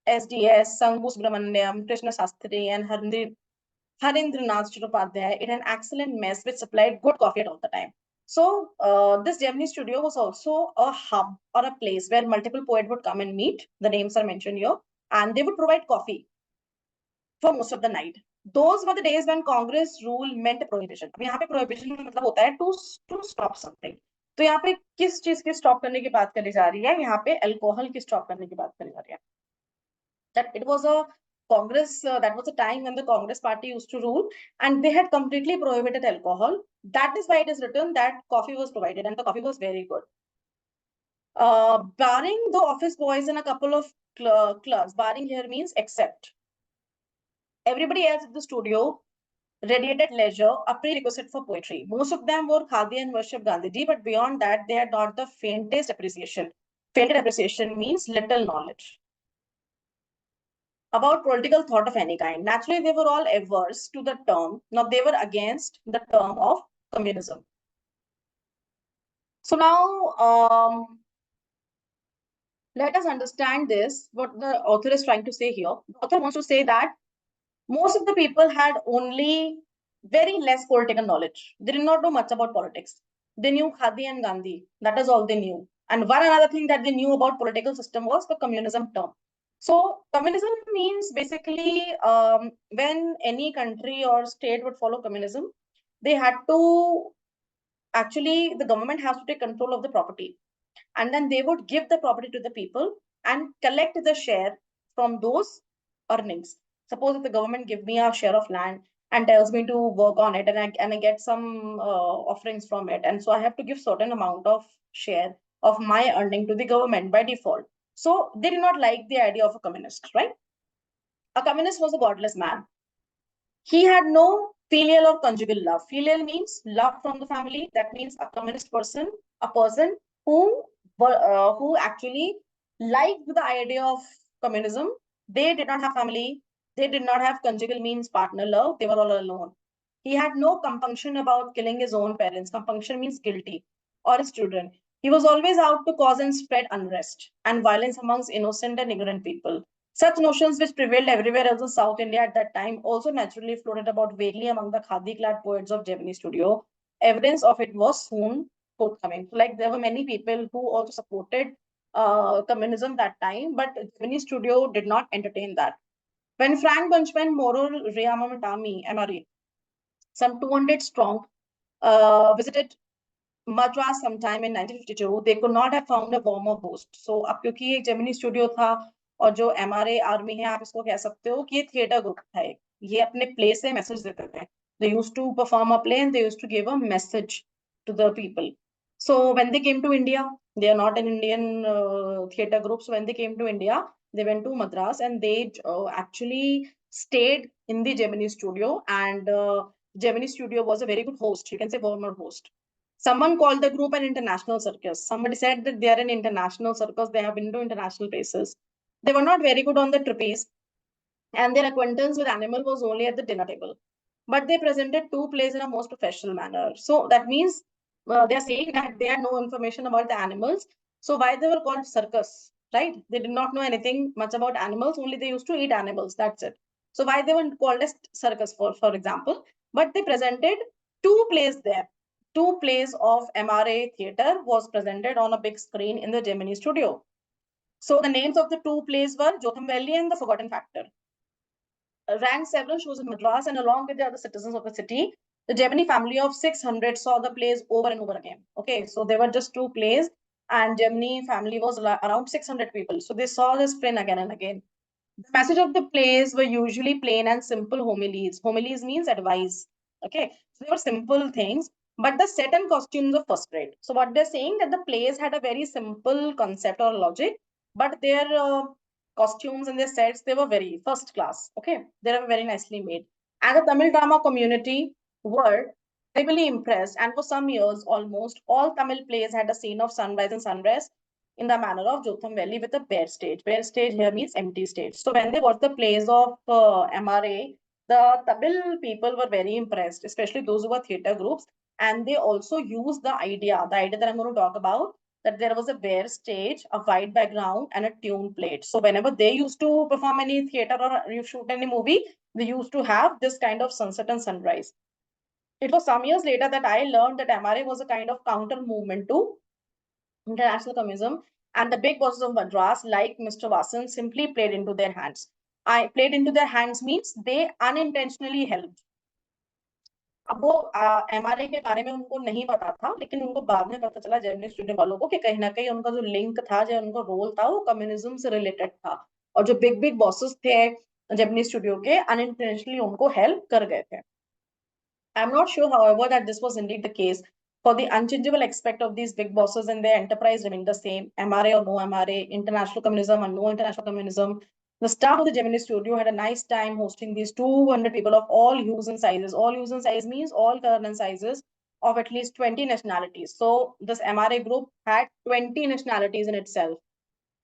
[SPEAKER 1] SDS, Sangu Subramaniam, Krishna Sastri, and Harindranath Chattopadhyay in an excellent mess which supplied good coffee at all the time. So this Gemini Studio was also a hub or a place where multiple poets would come and meet. The names are mentioned here, and they would provide coffee for most of the night. Those were the days when Congress rule meant prohibition. अब यहाँ पे prohibition का मतलब होता है to stop something. तो यहाँ पे किस चीज की स्टॉप करने की बात करी जा रही है? यहाँ पे अल्कोहल की स्टॉप करने की बात करी जा रही है. That it was a Congress, that was a time when the Congress party used to rule, and they had completely prohibited alcohol. That is why it is written that coffee was provided, and the coffee was very good. Barring the office boys and a couple of clerks, barring here means except. Everybody else at the studio radiated leisure, a prerequisite for poetry. Most of them were Khadi and worship Gandhiji, but beyond that, they had not the faintest appreciation. Fainted appreciation means little knowledge about political thought of any kind. Naturally, they were all averse to the term. Now, they were against the term of communism. So now, let us understand this, what the author is trying to say here. The author wants to say that most of the people had only very less political knowledge. They did not know much about politics. They knew Khadi and Gandhi. That is all they knew. And one another thing that they knew about political system was the communism term. So communism means basically when any country or state would follow communism, they had to actually, the government has to take control of the property, and then they would give the property to the people and collect the share from those earnings. Suppose if the government give me a share of land and tells me to work on it, and I get some offerings from it, and so I have to give certain amount of share of my earning to the government by default. So they did not like the idea of a communist, right? A communist was a godless man. He had no filial or conjugal love. Filial means love from the family. That means a communist person, a person who actually liked the idea of communism. They did not have family. They did not have conjugal means partner love. They were all alone. He had no compunction about killing his own parents. Compunction means guilty, or his children. He was always out to cause and spread unrest and violence amongst innocent and ignorant people. Such notions, which prevailed everywhere else in South India at that time, also naturally floated about vaguely among the khadi-clad poets of Gemini Studio. Evidence of it was soon forthcoming. So, like, there were many people who also supported communism that time, but Gemini Studio did not entertain that. When Frank Bunchman, Moro Riamamatami, MRE, some 200 strong, visited Madras sometime in 1952, they could not have found a warmer host. So अब क्योंकि एक Gemini studio था और जो MRA army है आप इसको कह सकते हो कि ये थिएटर ग्रुप था एक, ये अपने प्ले से मैसेज देते थे. They used to perform a play and they used to give a message to the people. So when they came to India, they are not an Indian theater group. So when they came to India, they went to Madras and they actually stayed in the Gemini studio, and Gemini studio was a very good host. You can say warmer host. Someone called the group an international circus. Somebody said that they are an international circus. They have been to international places. They were not very good on the trapeze, and their acquaintance with animal was only at the dinner table. But they presented two plays in a most professional manner. So that means they are saying that they had no information about the animals. So why they were called circus, right? They did not know anything much about animals. Only they used to eat animals. That's it. So why they were called as circus, for example? But they presented two plays there. Two plays of MRA theater was presented on a big screen in the Gemini studio. So the names of the two plays were Jotham Valley and The Forgotten Factor. Ran several shows in Madras, and along with the other citizens of the city, the Gemini family of 600 saw the plays over and over again. Okay, so there were just two plays, and Gemini family was around 600 people. So they saw this play again and again. The message of the plays were usually plain and simple homilies. Homilies means advice. Okay, so they were simple things, but the set and costumes were first rate. So what they're saying that the plays had a very simple concept or logic, but their costumes and their sets, they were very first class. Okay, they were very nicely made. And the Tamil drama community were heavily impressed, and for some years, almost all Tamil plays had a scene of sunrise and sunrise in the manner of Jotham Valley with a bare stage. Bare stage here means empty stage. So when they watched the plays of MRA, the Tamil people were very impressed, especially those who were theatre groups. And they also used the idea that I'm going to talk about, that there was a bare stage, a white background, and a tune played. So whenever they used to perform any theatre or you shoot any movie, they used to have this kind of sunset and sunrise. It was some years later that I learned that MRA was a kind of counter movement to international communism, and the big bosses of Madras, like Mr. Vasan, simply played into their hands. I played into their hands means they unintentionally helped. अब वो MRA के बारे में उनको नहीं पता था, लेकिन उनको बाद में पता चला जेमिनी स्टूडियो वालों को कि कहीं ना कहीं उनका जो लिंक था, जो उनका रोल था, वो कम्युनिज्म से रिलेटेड था, और जो बिग बिग बॉसेस थे जेमिनी स्टूडियो के अनइंटेंशनली उनको हेल्प कर गए थे. I'm not sure, however, that this was indeed the case. For the unchangeable aspect of these big bosses and their enterprise remained the same, MRA or no MRA, international communism or no international communism. The staff of the Gemini studio had a nice time hosting these 200 people of all hues and sizes. All hues and sizes means all color and sizes of at least 20 nationalities. So this MRA group had 20 nationalities in itself.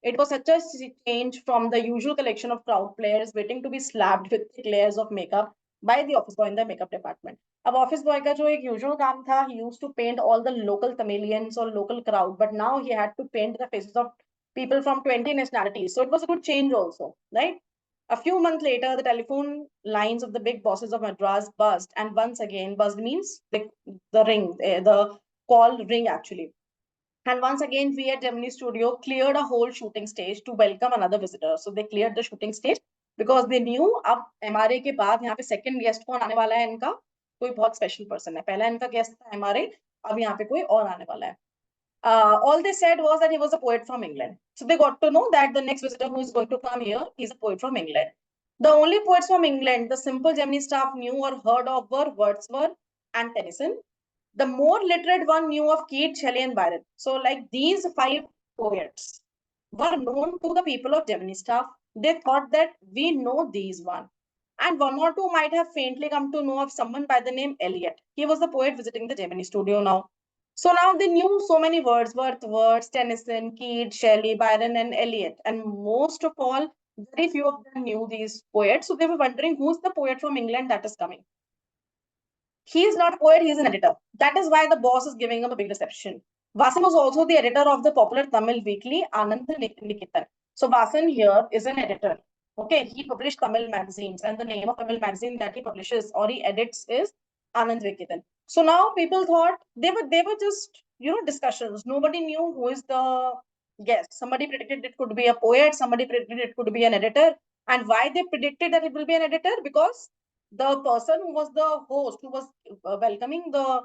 [SPEAKER 1] It was such a change from the usual collection of crowd players waiting to be slapped with thick layers of makeup by the office boy in the makeup department. अब office boy का जो एक usual काम था, he used to paint all the local Tamilians or local crowd, but now he had to paint the faces of people from 20 nationalities. So it was a good change also, right? A few months later, the telephone lines of the big bosses of Madras buzzed, and once again, buzzed means the ring, the call ring actually. And once again, we at Gemini Studio cleared a whole shooting stage to welcome another visitor. So they cleared the shooting stage because they knew अब MRA के बाद यहाँ पे second guest कौन आने वाला है इनका, कोई बहुत special person है. पहला इनका guest था MRA, अब यहाँ पे कोई और आने वाला है. All they said was that he was a poet from England. So they got to know that the next visitor who is going to come here is a poet from England. The only poets from England the simple Gemini staff knew or heard of were Wordsworth and Tennyson. The more literate one knew of Keats, Shelley, and Byron. So, like these five poets were known to the people of Gemini staff. They thought that we know these one. And one or two might have faintly come to know of someone by the name Eliot. He was the poet visiting the Gemini studio now. So now they knew so many Wordsworth, words, Tennyson, Keats, Shelley, Byron, and Eliot. And most of all, very few of them knew these poets. So they were wondering who's the poet from England that is coming. He is not a poet, he is an editor. That is why the boss is giving him a big reception. Vasan was also the editor of the popular Tamil weekly Anand Nikitan. So Vasan here is an editor. Okay, he published Tamil magazines, and the name of Tamil magazine that he publishes or he edits is Anand Nikitan. So now people thought they were just discussions. Nobody knew who is the guest. Somebody predicted it could be a poet, somebody predicted it could be an editor. And why they predicted that it will be an editor? Because the person who was the host, who was welcoming the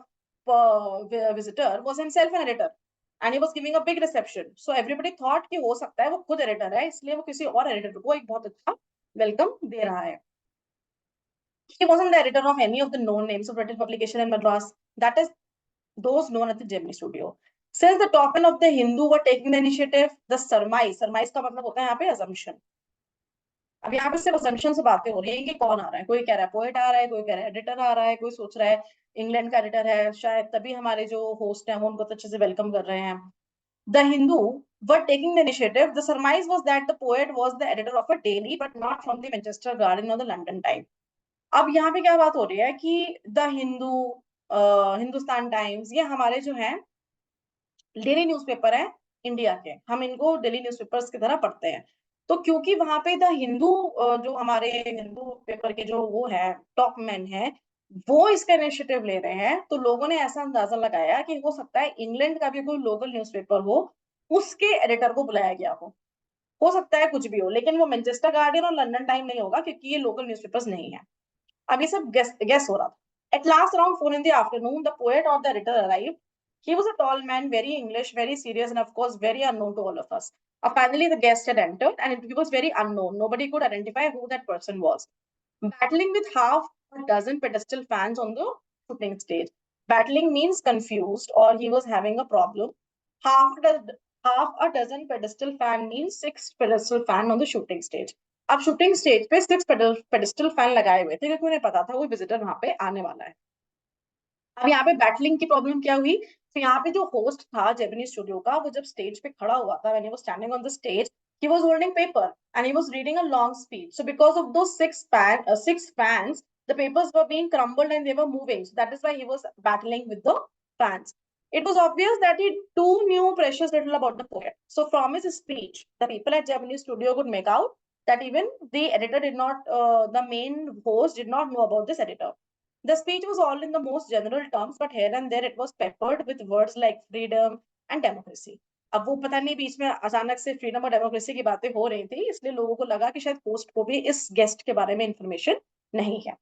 [SPEAKER 1] visitor, was himself an editor, and he was giving a big reception. So everybody thought कि हो सकता है वो खुद editor है, इसलिए वो किसी और editor को एक बहुत अच्छा welcome दे रहा है. He wasn't the editor of any of the known names of British publication in Madras. That is those known at the Gemini studio. Since the top men of the Hindu were taking the initiative, the surmise का मतलब होता है यहाँ पे assumption. अब यहाँ पे सिर्फ assumption से बातें हो रही हैं कि कौन आ रहा है. कोई कह रहा है पोएट आ रहा है, कोई कह रहा है एडिटर आ रहा है, कोई सोच रहा है इंग्लैंड का एडिटर है, शायद तभी हमारे जो होस्ट हैं वो उनको अच्छे से वेलकम कर रहे हैं. The Hindu were taking the initiative. The surmise was that the poet was the editor of a daily, but not from the Manchester Guardian or the London Times. अब यहाँ पे क्या बात हो रही है कि द हिंदू, हिंदुस्तान टाइम्स, ये हमारे जो हैं डेली न्यूज़पेपर है इंडिया के, हम इनको डेली न्यूज़पेपर्स की तरह पढ़ते हैं. तो क्योंकि वहां पे द हिंदू, जो हमारे हिंदू पेपर के जो वो है टॉप मैन है, वो इसका इनिशिएटिव ले रहे हैं, तो लोगों ने ऐसा अंदाजा लगाया कि हो सकता है इंग्लैंड का भी कोई लोकल न्यूज़पेपर हो, उसके एडिटर को बुलाया गया हो सकता है कुछ भी हो, लेकिन वो मैनचेस्टर गार्डियन और लंदन टाइम नहीं होगा क्योंकि ये लोकल न्यूज़पेपर्स नहीं है. अब ये सब गेस हो रहा था. At last, around 4 in the afternoon, the poet or the editor arrived. He was a tall man, very English, very serious, and of course, very unknown to all of us. Finally, the guest had entered, and he was very unknown. Nobody could identify who that person was. Battling with half a dozen pedestal fans on the shooting stage. Battling means confused, or he was having a problem. Half a dozen pedestal fan means 6 pedestal fan on the shooting stage. अब shooting stage पे 6 pedestal fan लगाए हुए थे क्योंकि उन्हें पता था वो विजिटर वहां पे आने वाला है. अब यहाँ पे बैटलिंग की प्रॉब्लम क्या हुई? तो यहाँ पे जो होस्ट था जेपनीज स्टूडियो का, वो जब स्टेज पे खड़ा हुआ था, when he was standing on the stage, he was holding paper and he was reading a long speech. So because of those six fans, the papers were being crumbled and they were moving. So that is why he was battling with the fans. It was obvious that he too knew precious little about the poet. So from his speech, the people at Japanese studio could make out that even the editor did not, the main host did not know about this editor. The speech was all in the most general terms, but here and there it was peppered with words like freedom and democracy. अब वो पता नहीं बीच में अचानक से freedom और democracy की बातें हो रही थी, इसलिए लोगों को लगा कि शायद होस्ट को भी इस गेस्ट के बारे में इंफॉर्मेशन नहीं है.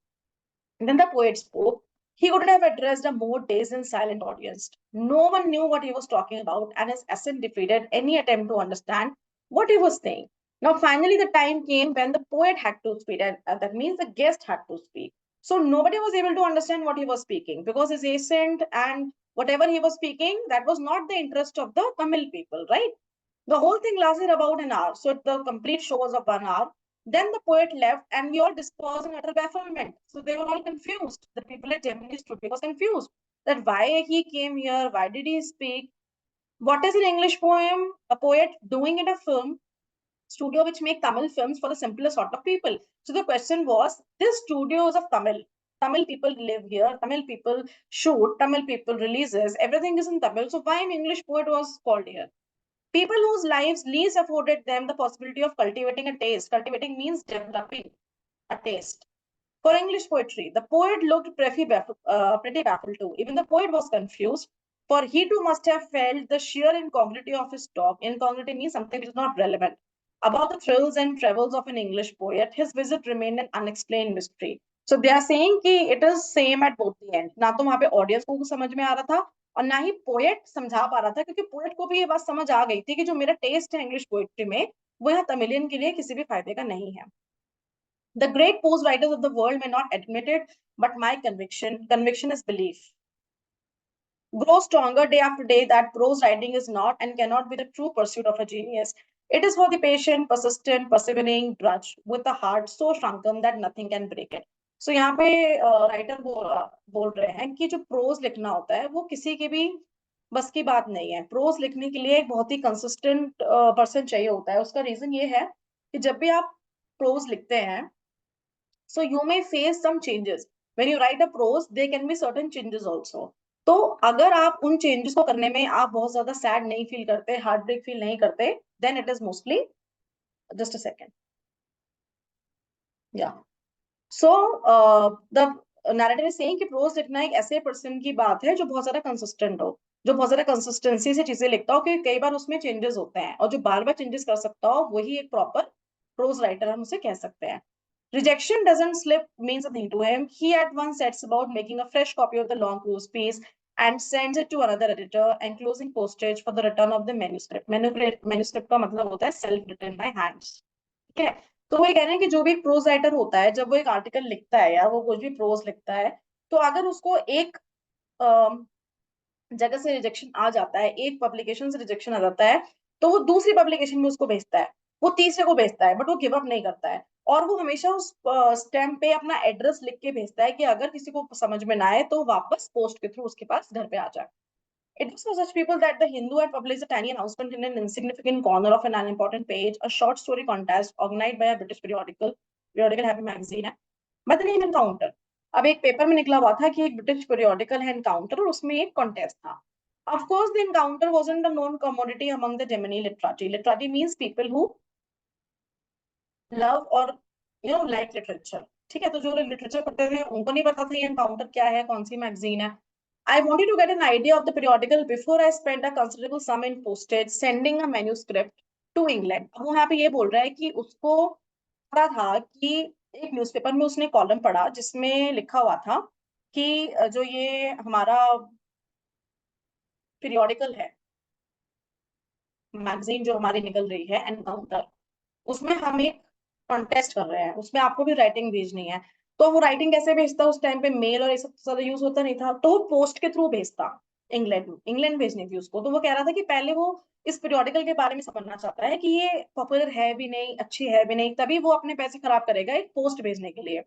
[SPEAKER 1] Then the poet spoke. He couldn't have addressed a more dazed and silent audience. No one knew what he was talking about, and his accent defeated any attempt to understand what he was saying. Now, finally, the time came when the poet had to speak, and that means the guest had to speak. So nobody was able to understand what he was speaking because his accent and whatever he was speaking, that was not the interest of the Tamil people, right? The whole thing lasted about an hour. So the complete show was of 1 hour. Then the poet left and we all dispersed in utter bafflement. So they were all confused. The people at Gemini Studio was confused that why he came here, why did he speak, what is an English poem, a poet doing in a film studio which make Tamil films for the simplest sort of people. So the question was, this studio is of Tamil. Tamil people live here, Tamil people shoot, Tamil people releases, everything is in Tamil. So why an English poet was called here? People whose lives least afforded them the possibility of cultivating a taste. Cultivating means developing a taste. For English poetry, the poet looked pretty baffled too. Even the poet was confused, for he too must have felt the sheer incongruity of his talk. Incongruity means something which is not relevant. About the thrills and travels of an English poet, his visit remained an unexplained mystery. So they are saying कि it is same at both the end. ना तो वहाँ पे audience को समझ में आ रहा था और ना ही पोएट समझा पा रहा था, क्योंकि पोएट को भी ये बात समझ आ गई थी कि जो मेरा टेस्ट है इंग्लिश पोएट्री में, वो यहाँ तमिलियन के लिए किसी भी फायदे का नहीं है. The great prose writers of the world may not admit it, but my conviction is belief. Grow stronger day after day that prose writing is not and cannot be the true pursuit of a genius. It is for the patient, persistent, persevering drudge with a heart so shrunken that nothing can break it. So यहाँ पे writer बोल रहे हैं कि जो pros लिखना होता है वो किसी के भी बस की बात नहीं है. प्रोज लिखने के लिए एक बहुत ही कंसिस्टेंट पर्सन चाहिए होता है. उसका रीजन ये है कि जब भी आप प्रोज लिखते हैं, so you may face some changes. when you write a prose there can be certain changes also. तो अगर आप उन चेंजेस को करने में आप बहुत ज्यादा सैड नहीं फील करते, हार्ट ब्रेक फील नहीं करते, then it is mostly, just a second, या so the narrative is saying कि प्रोज लिखना एक ऐसे पर्सन की बात है जो बहुत ज्यादा कंसिस्टेंट हो, जो बहुत ज्यादा कंसिस्टेंसी से चीजें लिखता हो, कि कई बार उसमें चेंजेस होते हैं, और जो बार बार चेंजेस कर सकता हो वही एक प्रॉपर प्रोज राइटर हम उसे कह सकते हैं. Rejection doesn't slip means a thing to him. He at once sets about making a fresh copy of the long prose piece and sends it to another editor, enclosing postage for the return of the manuscript. Manuscript का मतलब होता है self written by hands. ठीक है. तो वो ये कह रहे हैं कि जो भी एक प्रोज राइटर होता है, जब वो एक आर्टिकल लिखता है या वो कुछ भी प्रोज लिखता है, तो अगर उसको एक जगह से रिजेक्शन आ जाता है, एक पब्लिकेशन से रिजेक्शन आ जाता है, तो वो दूसरी पब्लिकेशन में उसको भेजता है, वो तीसरे को भेजता है, बट वो गिव अप नहीं करता है. और वो हमेशा उस स्टैम्प पे अपना एड्रेस लिख के भेजता है कि अगर किसी को समझ में ना आए तो वापस पोस्ट के थ्रू उसके पास घर पे आ जाए. It was for such people that the Hindu had published a tiny announcement in an insignificant corner of an unimportant page, a short story contest organized by a British periodical happy magazine है, by the name Encounter. अब एक paper में निकला हुआ था कि एक British periodical है Encounter, और उसमें एक contest था. Of course, the Encounter wasn't a known commodity among the Gemini literati. Literati means people who love or like literature. ठीक है, तो जो लोग लिटरेचर पढ़ते थे उनको नहीं पता था ये Encounter क्या है, कौन सी मैगजीन है. I wanted to get an idea of the periodical before I spent a considerable sum in postage sending a manuscript to England. अब वो यहाँ पे ये बोल रहा है कि उसको पता था कि एक न्यूज़पेपर में उसने कॉलम पढ़ा जिसमें लिखा हुआ था कि जो ये हमारा पीरियोडिकल है, मैगजीन जो हमारी निकल रही है एनकाउंटर, उसमें हम एक कॉन्टेस्ट कर रहे हैं, उसमें आपको भी राइटिंग भेजनी है. तो वो राइटिंग कैसे भेजता, उस टाइम पे मेल और ये सब ज्यादा यूज होता नहीं था, तो वो पोस्ट के थ्रू भेजता. इंग्लैंड भेजनी थी उसको. तो वो कह रहा था कि पहले वो इस पीरियोडिकल के बारे में समझना चाहता है कि ये पॉपुलर है भी नहीं, अच्छी है भी नहीं, तभी वो अपने पैसे खराब करेगा एक पोस्ट भेजने के लिए.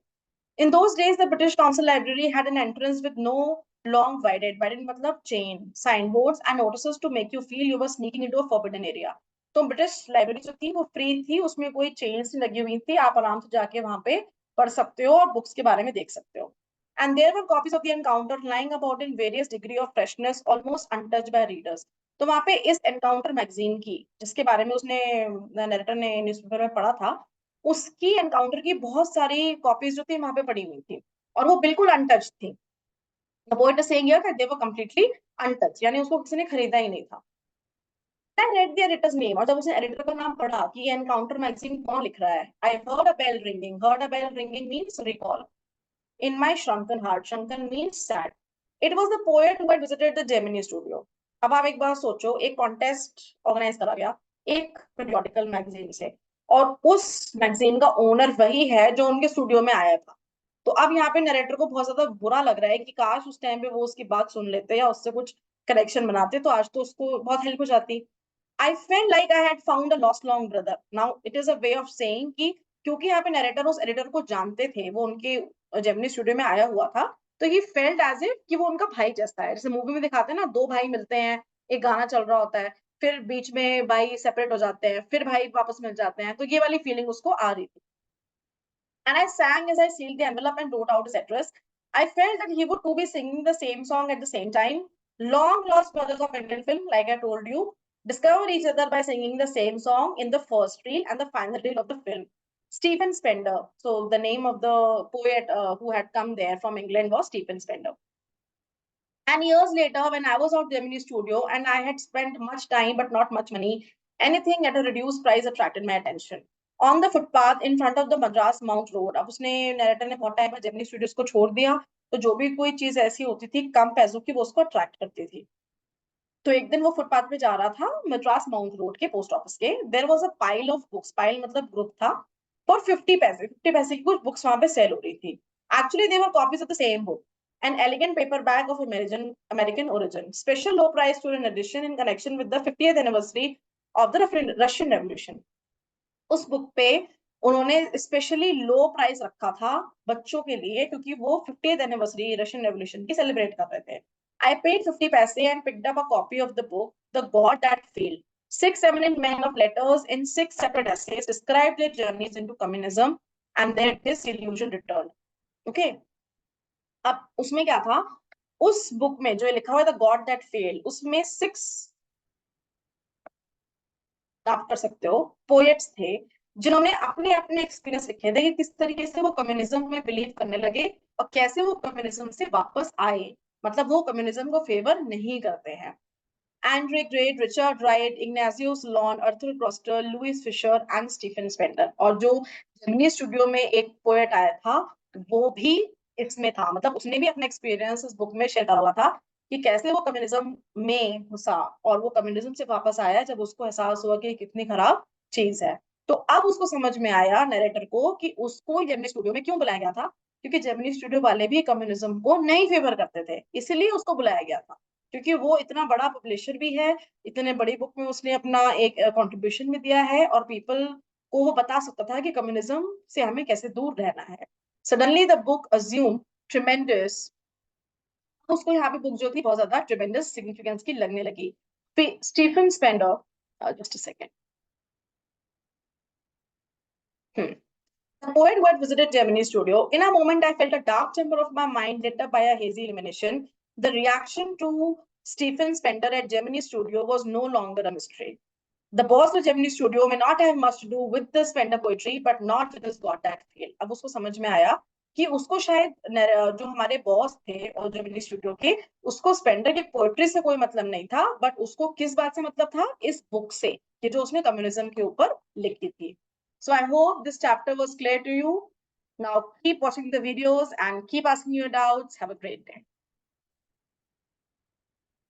[SPEAKER 1] In those days, the British Council Library had an entrance with no long winded मतलब chain, signboards and notices to make you feel you were sneaking into a forbidden area. तो ब्रिटिश लाइब्रेरी जो थी वो free थी, उसमें कोई chains नहीं लगी हुई थी, आप आराम से जाके वहां पे पढ़ सकते हो और बुक्स के बारे में देख सकते हो. And there were copies of the Encounter lying about in various degree of freshness, almost untouched by readers. तो वहां पे इस एनकाउंटर मैगजीन की, जिसके बारे में उसने नरेटर ने न्यूज़पेपर में पढ़ा था, उसकी एनकाउंटर की बहुत सारी कॉपीज जो थी वहां पे पड़ी हुई थी, और वो बिल्कुल अनटच्ड थी. The poet is saying here that they were completely untouched, यानी उसको किसी ने खरीदा ही नहीं था. I read the editor's name, और जब उसने एडिटर का नाम पढ़ा कि ये एनकाउंटर मैगजीन कौन लिख रहा है, I heard a bell ringing. Heard a bell ringing means recall. In my shrunken heart, shrunken means sad. It was the poet who had visited the Gemini studio. अब आप एक बार सोचो, एक कॉन्टेस्ट ऑर्गेनाइज करा गया एक पीरियोडिकल मैगजीन से, और उस मैगजीन का ओनर वही है जो उनके स्टूडियो में आया था. तो अब यहाँ पे नरेटर को बहुत ज्यादा बुरा लग रहा है कि काश उस टाइम पे वो उसकी बात सुन लेते या उससे कुछ कनेक्शन बनाते, तो आज तो उसको बहुत हेल्प हो जाती. I felt like I had found a lost long brother. Now it is a way of saying कि क्योंकि यहाँ पे नरेटर उस एडिटर को जानते थे, वो उनके जेमिनी स्टूडियो में आया हुआ था, तो ही फेल्ट एज इफ कि वो उनका भाई जैसा है. जैसे मूवी में दिखाते हैं ना, दो भाई मिलते हैं, एक गाना चल रहा होता है, फिर बीच में भाई सेपरेट हो जाते हैं, फिर भाई वापस मिल जाते हैं, तो ये वाली फीलिंग उसको आ रही थी. And I sang as I sealed the envelope and wrote out his address. I felt that he would too be singing the same song at the same time. Long lost brothers of Indian film, like I told you, discover each other by singing the same song in the first reel and the final reel of the film. Stephen Spender. So the name of the poet who had come there from England was Stephen Spender. And years later, when I was out Gemini studio and I had spent much time but not much money, anything at a reduced price attracted my attention. On the footpath in front of the Madras Mount Road, अब उसने narrator ने बहुत time पर Gemini studios को छोड़ दिया, तो जो भी कोई चीज ऐसी होती थी कम पैसों की, वो उसको अट्रैक्ट करती थी. तो एक दिन वो फुटपाथ पे जा रहा था मद्रास माउंट रोड के पोस्ट ऑफिस के. There was a pile of books, pile मतलब ग्रुप था, फॉर 50 पैसे की कुछ बुक्स वहां पे सेल हो रही थी. Actually they were copies of the same book, an elegant paperback of American origin, special low price student edition in connection with the 50th anniversary of the Russian Revolution. उस book पे उन्होंने specially लो price रखा था बच्चों के लिए, क्योंकि वो 50th एनिवर्सरी रशियन रेवोल्यूशन की सेलिब्रेट कर रहे थे. I paid 50 paise and picked up a copy of the book, The God That Failed. 6 eminent men of letters in 6 separate essays described their journeys into communism and their disillusion returned. Okay. अब उसमें क्या था, उस book में जो लिखा हुआ था गॉड दैट फेल, उसमें 6 आप कर सकते हो पोएट्स थे जिन्होंने अपने अपने एक्सपीरियंस लिखे थे कि किस तरीके से वो कम्युनिज्म में बिलीव करने लगे और कैसे वो कम्युनिज्म से वापस आए, मतलब वो कम्युनिज्म को फेवर नहीं करते हैं। Andre Gray, Richard Wright, Ignatius Lon, Arthur Koestler, Louis Fisher and Stephen Spender। और जो जेमिनी स्टूडियो में एक पोएट आया था वो भी इसमें था, मतलब उसने भी अपना एक्सपीरियंस इस बुक में शेयर करा हुआ था कि कैसे वो कम्युनिज्म में घुसा और वो कम्युनिज्म से वापस आया जब उसको एहसास हुआ कि कितनी खराब चीज है। तो अब उसको समझ में आया नरेटर को कि उसको जेमिनी स्टूडियो में क्यों बुलाया गया था, क्योंकि जेमिनी स्टूडियो वाले भी कम्युनिज्म को नहीं फेवर करते थे, इसलिए उसको बुलाया गया था। क्योंकि वो इतना बड़ा पब्लिशर भी है, इतने बड़ी बुक में उसने अपना एक कंट्रीब्यूशन भी दिया है और पीपल को वो बता सकता था कि कम्युनिज्म से हमें कैसे दूर रहना है। Suddenly the book assume tremendous, उसको यहाँ पे बुक जो थी बहुत ज्यादा ट्रिमेंडस सिग्निफिकेंस की लगने लगी। Stephen Spender, just a second. The poet who had visited Gemini studio, in a moment I felt a dark chamber of my mind lit up by a hazy illumination. The reaction to Stephen Spender at Gemini studio was no longer a mystery. The boss of Gemini studio may not have much to do with the Spender poetry, but not with his God that feel. अब उसको समझ में आया कि उसको शायद जो हमारे बॉस थे और जेमिनी स्टूडियो के, उसको स्पेंडर की पोएट्री से कोई मतलब नहीं था, बट उसको किस बात से मतलब था, इस बुक से कि जो उसने कम्युनिज्म के ऊपर लिखी थी। So I hope this chapter was clear to you. Now keep watching the videos and keep asking your doubts. Have a great day.